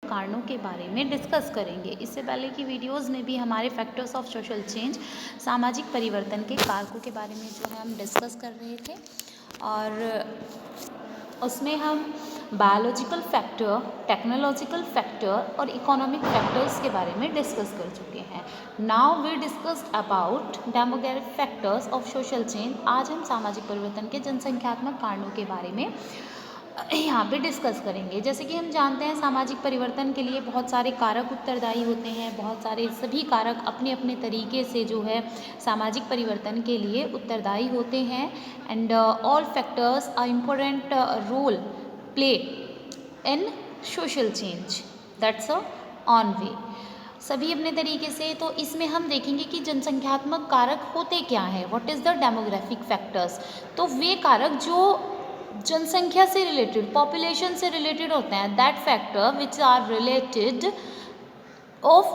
कारणों के बारे में डिस्कस करेंगे। इससे पहले की वीडियोस में भी हमारे फैक्टर्स ऑफ सोशल चेंज, सामाजिक परिवर्तन के कारकों के बारे में जो है हम डिस्कस कर रहे थे, और उसमें हम बायोलॉजिकल फैक्टर, टेक्नोलॉजिकल फैक्टर और इकोनॉमिक फैक्टर्स के बारे में डिस्कस कर चुके हैं। Now we discussed about demographic factors of social change. आज हम सामाजिक परिवर्तन के जनसंख्यात्मक कारणों के बारे में यहाँ पे डिस्कस करेंगे। जैसे कि हम जानते हैं, सामाजिक परिवर्तन के लिए बहुत सारे कारक उत्तरदायी होते हैं। बहुत सारे सभी कारक अपने अपने तरीके से जो है सामाजिक परिवर्तन के लिए उत्तरदायी होते हैं। And all factors are important role play in social change, that's a on way. सभी अपने तरीके से। तो इसमें हम देखेंगे कि जनसंख्यात्मक कारक होते क्या हैं, what is the demographic factors. तो वे कारक जो जनसंख्या से रिलेटेड, पॉपुलेशन से रिलेटेड होते हैं, that factor which are related of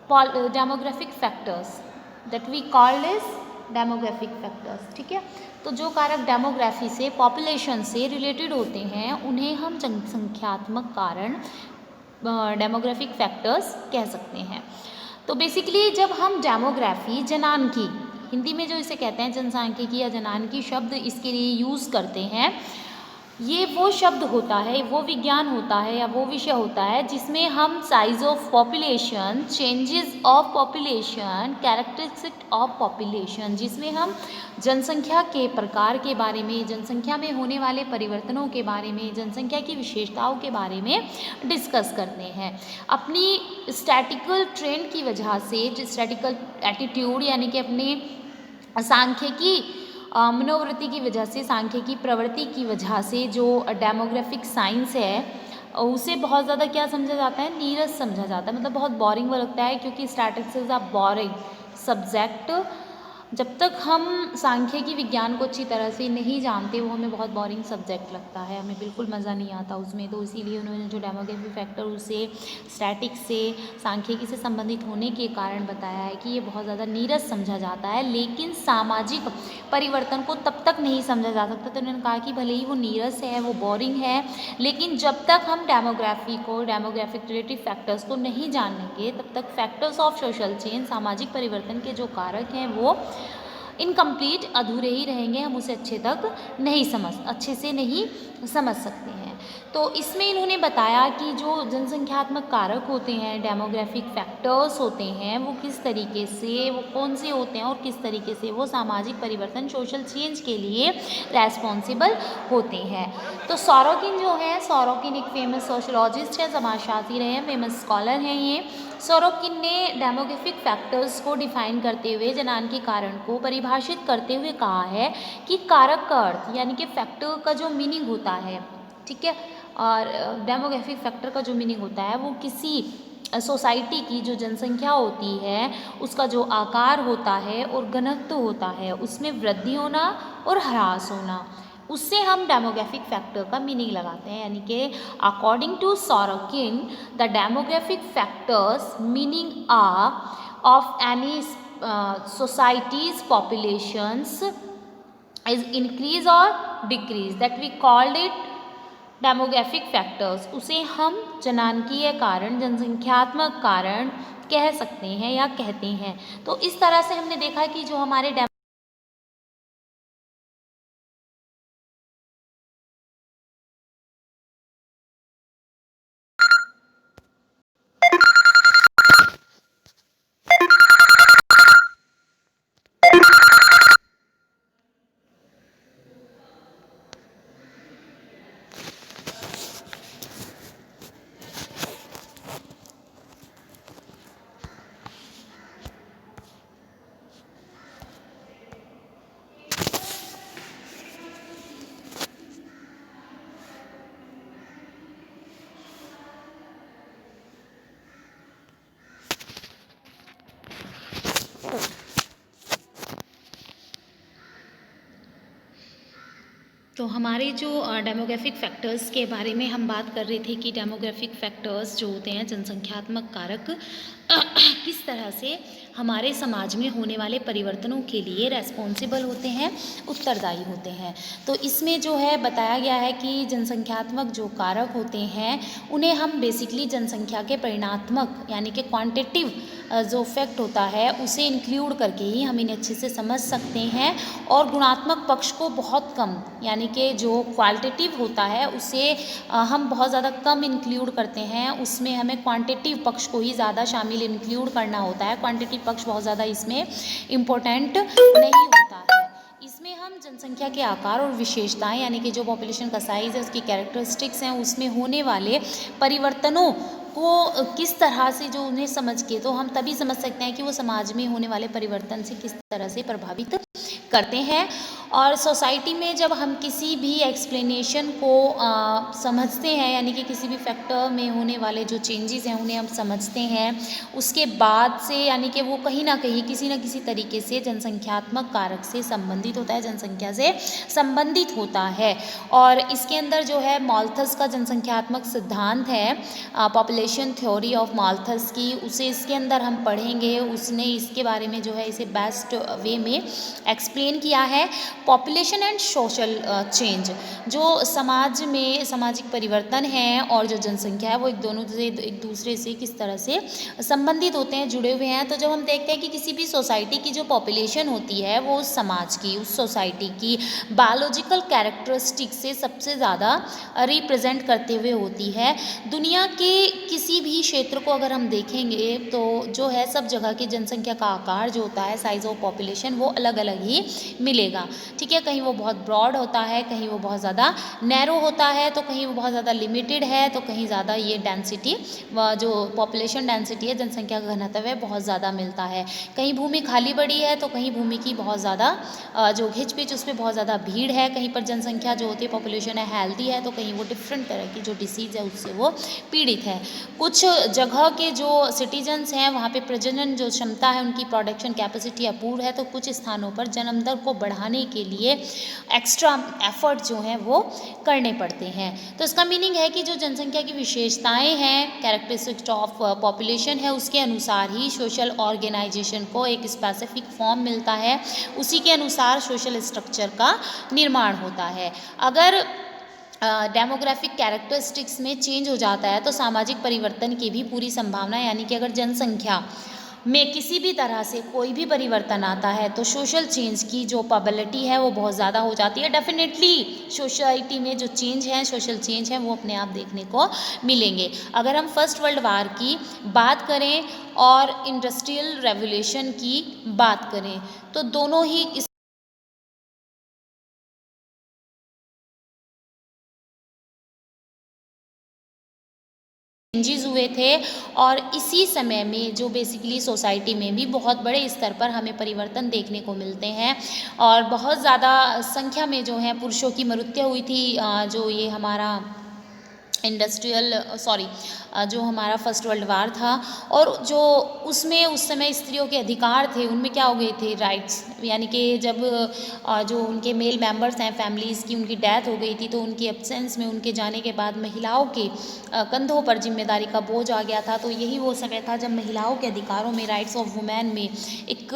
demographic factors that we called is demographic factors. ठीक है, तो जो कारक डेमोग्राफी से, पॉपुलेशन से रिलेटेड होते हैं उन्हें हम जनसंख्यात्मक कारण, डेमोग्राफिक फैक्टर्स कह सकते हैं। तो बेसिकली जब हम डेमोग्राफी, जनानकी, हिंदी में जो इसे कहते हैं जनसांख्यिकी या जनानकी शब्द इसके लिए यूज़ करते हैं, ये वो शब्द होता है, वो विज्ञान होता है या वो विषय होता है जिसमें हम size of population, changes of population, characteristic of population, जिसमें हम जनसंख्या के प्रकार के बारे में, जनसंख्या में होने वाले परिवर्तनों के बारे में, जनसंख्या की विशेषताओं के बारे में डिस्कस करते हैं। अपनी स्टैटिकल ट्रेंड की वजह से, स्टैटिकल एटीट्यूड यानी कि अपने सांख्यिकी मनोवृत्ति की वजह से, सांख्यिकी प्रवृत्ति की वजह से जो डेमोग्राफिक साइंस है उसे बहुत ज़्यादा क्या समझा जाता है, नीरस समझा जाता है, मतलब बहुत बोरिंग वो लगता है, क्योंकि statistics is a boring subject. जब तक हम सांख्यिकी विज्ञान को अच्छी तरह से नहीं जानते, वो हमें बहुत बोरिंग सब्जेक्ट लगता है, हमें बिल्कुल मज़ा नहीं आता उसमें। तो इसीलिए उन्होंने जो डेमोग्राफिक फैक्टर उसे स्टैटिक्स से, सांख्यिकी से संबंधित होने के कारण बताया है कि ये बहुत ज़्यादा नीरस समझा जाता है, लेकिन सामाजिक परिवर्तन को तब तक नहीं समझा जा सकता। तो उन्होंने कहा कि भले ही वो नीरस है, वो बोरिंग है, लेकिन जब तक हम डेमोग्राफी को, डेमोग्राफिक रिलेटिव फैक्टर्स को नहीं जानेंगे, तब तक फैक्टर्स ऑफ सोशल चेंज, सामाजिक परिवर्तन के जो कारक हैं वो इनकम्प्लीट, अधूरे ही रहेंगे, हम उसे अच्छे से नहीं समझ सकते हैं। तो इसमें इन्होंने बताया कि जो जनसंख्यात्मक कारक होते हैं, डेमोग्राफिक फैक्टर्स होते हैं, वो किस तरीके से, वो कौन से होते हैं और किस तरीके से वो सामाजिक परिवर्तन, सोशल चेंज के लिए रेस्पॉन्सिबल होते हैं। तो सोरोकिन जो है, सोरोकिन एक फेमस सोशोलॉजिस्ट है, समाजशास्त्री रहे हैं, फेमस स्कॉलर हैं ये। सोरोकिन ने डेमोग्राफिक फैक्टर्स को डिफाइन करते हुए, जनानकी कारण को परिभाषित करते हुए कहा है कि कारक का अर्थ यानी कि फैक्टर का जो मीनिंग होता है, ठीक है, और डेमोग्राफिक फैक्टर का जो मीनिंग होता है वो किसी सोसाइटी की जो जनसंख्या होती है उसका जो आकार होता है और घनत्व होता है, उसमें वृद्धि होना और ह्रास होना, उससे हम डेमोग्राफिक फैक्टर का मीनिंग लगाते हैं। यानी कि according to Sorokin, the demographic factors meaning are of any societies populations is increase और decrease, that we called it demographic factors. उसे हम जनानकीय कारण, जनसंख्यात्मक कारण कह सकते हैं या कहते हैं। तो इस तरह से हमने देखा कि जो हमारे तो हमारे जो डेमोग्राफिक फैक्टर्स के बारे में हम बात कर रहे थे कि डेमोग्राफिक फैक्टर्स जो होते हैं, जनसंख्यात्मक कारक, किस तरह से हमारे समाज में होने वाले परिवर्तनों के लिए रेस्पॉन्सिबल होते हैं, उत्तरदायी होते हैं। तो इसमें जो है बताया गया है कि जनसंख्यात्मक जो कारक होते हैं उन्हें हम बेसिकली जनसंख्या के परिणात्मक यानी कि क्वांटिटिव जो फैक्ट होता है उसे इंक्लूड करके ही हम इन्हें अच्छे से समझ सकते हैं, और गुणात्मक पक्ष को बहुत कम यानी कि जो क्वालिटेटिव होता है उसे हम बहुत ज़्यादा कम इंक्लूड करते हैं, उसमें हमें क्वांटिटिव पक्ष को ही ज़्यादा शामिल इंक्लूड करना होता है। क्वांटिटिव पक्ष बहुत ज़्यादा इसमें इम्पोर्टेंट नहीं होता है। इसमें हम जनसंख्या के आकार और विशेषताएं यानी कि जो पॉपुलेशन का साइज़ है उसकी कैरेक्टरिस्टिक्स हैं उसमें होने वाले परिवर्तनों को किस तरह से जो उन्हें समझ के तो हम तभी समझ सकते हैं कि वो समाज में होने वाले परिवर्तन से किस तरह से प्रभावित करते हैं। और सोसाइटी में जब हम किसी भी एक्सप्लेनेशन को समझते हैं यानी कि किसी भी फैक्टर में होने वाले जो चेंजेस हैं उन्हें हम समझते हैं, उसके बाद से यानी कि वो कहीं ना कहीं किसी न किसी तरीके से जनसंख्यात्मक कारक से संबंधित होता है, जनसंख्या से संबंधित होता है। और इसके अंदर जो है माल्थस का जनसंख्यात्मक सिद्धांत है, पॉपुलेशन थ्योरी ऑफ माल्थस की, उसे इसके अंदर हम पढ़ेंगे। उसने इसके बारे में जो है इसे बेस्ट वे में एक्सप्लेन किया है। पॉपुलेशन एंड सोशल चेंज, जो समाज में सामाजिक परिवर्तन है और जो जनसंख्या है वो एक दूसरे से किस तरह से संबंधित होते हैं, जुड़े हुए हैं। तो जब हम देखते हैं कि किसी भी सोसाइटी की जो पॉपुलेशन होती है वो उस समाज की, उस सोसाइटी की बायोलॉजिकल कैरेक्टरिस्टिक से सबसे ज़्यादा रिप्रेजेंट करते हुए होती है। दुनिया के किसी भी क्षेत्र को अगर हम देखेंगे तो जो है सब जगह की जनसंख्या का आकार जो होता है, साइज ऑफ पॉपुलेशन, वो अलग अलग ही मिलेगा। ठीक है, कहीं वो बहुत ब्रॉड होता है, कहीं वो बहुत ज़्यादा नैरो होता है, तो कहीं वो बहुत ज़्यादा लिमिटेड है, तो कहीं ज़्यादा ये डेंसिटी जो पॉपुलेशन डेंसिटी है, जनसंख्या का घनत्व है, बहुत ज़्यादा मिलता है। कहीं भूमि खाली पड़ी है तो कहीं भूमि की बहुत ज़्यादा जो घिच पिच उस पर बहुत ज़्यादा भीड़ है। कहीं पर जनसंख्या जो होती है पॉपुलेशन है हेल्दी है, तो कहीं वो डिफरेंट तरह की जो डिसीज़ है उससे वो पीड़ित है। कुछ जगह के जो सिटीजन्स हैं वहाँ पे प्रजनन जो क्षमता है, उनकी प्रोडक्शन कैपेसिटी अपूर्ण है, तो कुछ स्थानों पर जन्म दर को बढ़ाने के लिए एक्स्ट्रा एफर्ट जो हैं वो करने पड़ते हैं। तो इसका मीनिंग है कि जो जनसंख्या की विशेषताएं हैं, कैरेक्टरिस्टिक्स ऑफ पॉपुलेशन है, उसके अनुसार ही सोशल ऑर्गेनाइजेशन को एक स्पेसिफिक फॉर्म मिलता है, उसी के अनुसार सोशल स्ट्रक्चर का निर्माण होता है। अगर डेमोग्राफिक कैरेक्टरिस्टिक्स में चेंज हो जाता है तो सामाजिक परिवर्तन की भी पूरी संभावना, यानी कि अगर जनसंख्या में किसी भी तरह से कोई भी परिवर्तन आता है तो सोशल चेंज की जो प्रोबेबिलिटी है वो बहुत ज़्यादा हो जाती है। डेफिनेटली सोसाइटी में जो चेंज है, सोशल चेंज है, वो अपने आप देखने को मिलेंगे। अगर हम फर्स्ट वर्ल्ड वार की बात करें और इंडस्ट्रियल रेवोल्यूशन की बात करें तो दोनों ही चेंजेस हुए थे, और इसी समय में जो बेसिकली सोसाइटी में भी बहुत बड़े स्तर पर हमें परिवर्तन देखने को मिलते हैं, और बहुत ज़्यादा संख्या में जो है पुरुषों की मृत्यु हुई थी। जो ये हमारा जो हमारा फर्स्ट वर्ल्ड वार था, और जो उसमें उस समय स्त्रियों के अधिकार थे उनमें क्या हो गए थे, राइट्स, यानी कि जब जो उनके मेल मेंबर्स हैं फैमिलीज़ की, उनकी डेथ हो गई थी तो उनकी एब्सेंस में, उनके जाने के बाद महिलाओं के कंधों पर जिम्मेदारी का बोझ आ गया था। तो यही वो समय था जब महिलाओं के अधिकारों में, राइट्स ऑफ वुमेन में एक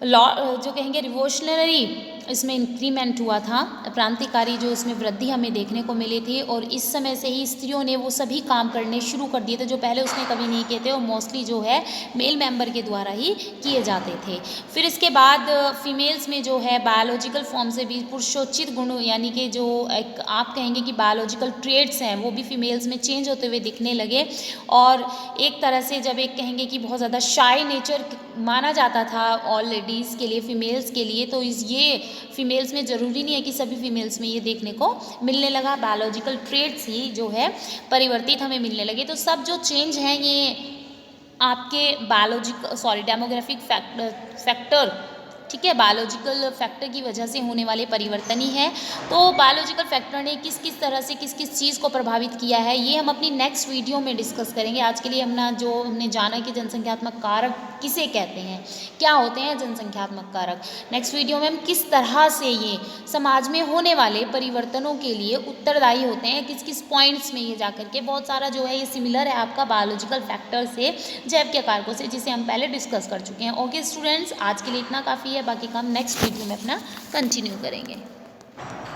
लॉ जो कहेंगे रिवोल्यूशनरी इसमें इंक्रीमेंट हुआ था, क्रांतिकारी जो इसमें वृद्धि हमें देखने को मिली थी। और इस समय से ही स्त्रियों ने वो सभी काम करने शुरू कर दिए थे जो पहले उसने कभी नहीं किए थे, और मोस्टली जो है मेल मेंबर के द्वारा ही किए जाते थे। फिर इसके बाद फीमेल्स में जो है बायोलॉजिकल फॉर्म से भी पुरुषोचित गुण, यानी कि जो एक आप कहेंगे कि बायोलॉजिकल ट्रेड्स हैं वो भी फीमेल्स में चेंज होते हुए दिखने लगे। और एक तरह से जब एक कहेंगे कि बहुत ज़्यादा शाई नेचर माना जाता था ऑल लेडीज़ के लिए, फीमेल्स के लिए, तो ये फीमेल्स में ज़रूरी नहीं है कि सभी फीमेल्स में ये देखने को मिलने लगा। बायोलॉजिकल ट्रेड्स ही जो है परिवर्तित हमें मिलने लगे। तो सब जो चेंज हैं ये आपके डेमोग्राफिक फैक्टर, ठीक है, बायोलॉजिकल फैक्टर की वजह से होने वाले परिवर्तन ही है। तो बायोलॉजिकल फैक्टर ने किस किस तरह से किस किस चीज़ को प्रभावित किया है ये हम अपनी नेक्स्ट वीडियो में डिस्कस करेंगे। आज के लिए हमने जाना कि जनसंख्यात्मक कारक किसे कहते हैं, क्या होते हैं जनसंख्यात्मक कारक। नेक्स्ट वीडियो में हम किस तरह से ये समाज में होने वाले परिवर्तनों के लिए उत्तरदायी होते हैं, किस किस पॉइंट्स में ये जाकर के, बहुत सारा जो है ये सिमिलर है आपका बायोलॉजिकल फैक्टर से, जैव के कारकों से, जिसे हम पहले डिस्कस कर चुके हैं। ओके स्टूडेंट्स, आज के लिए इतना काफ़ी है, बाकी का हम नेक्स्ट वीडियो में अपना कंटिन्यू करेंगे।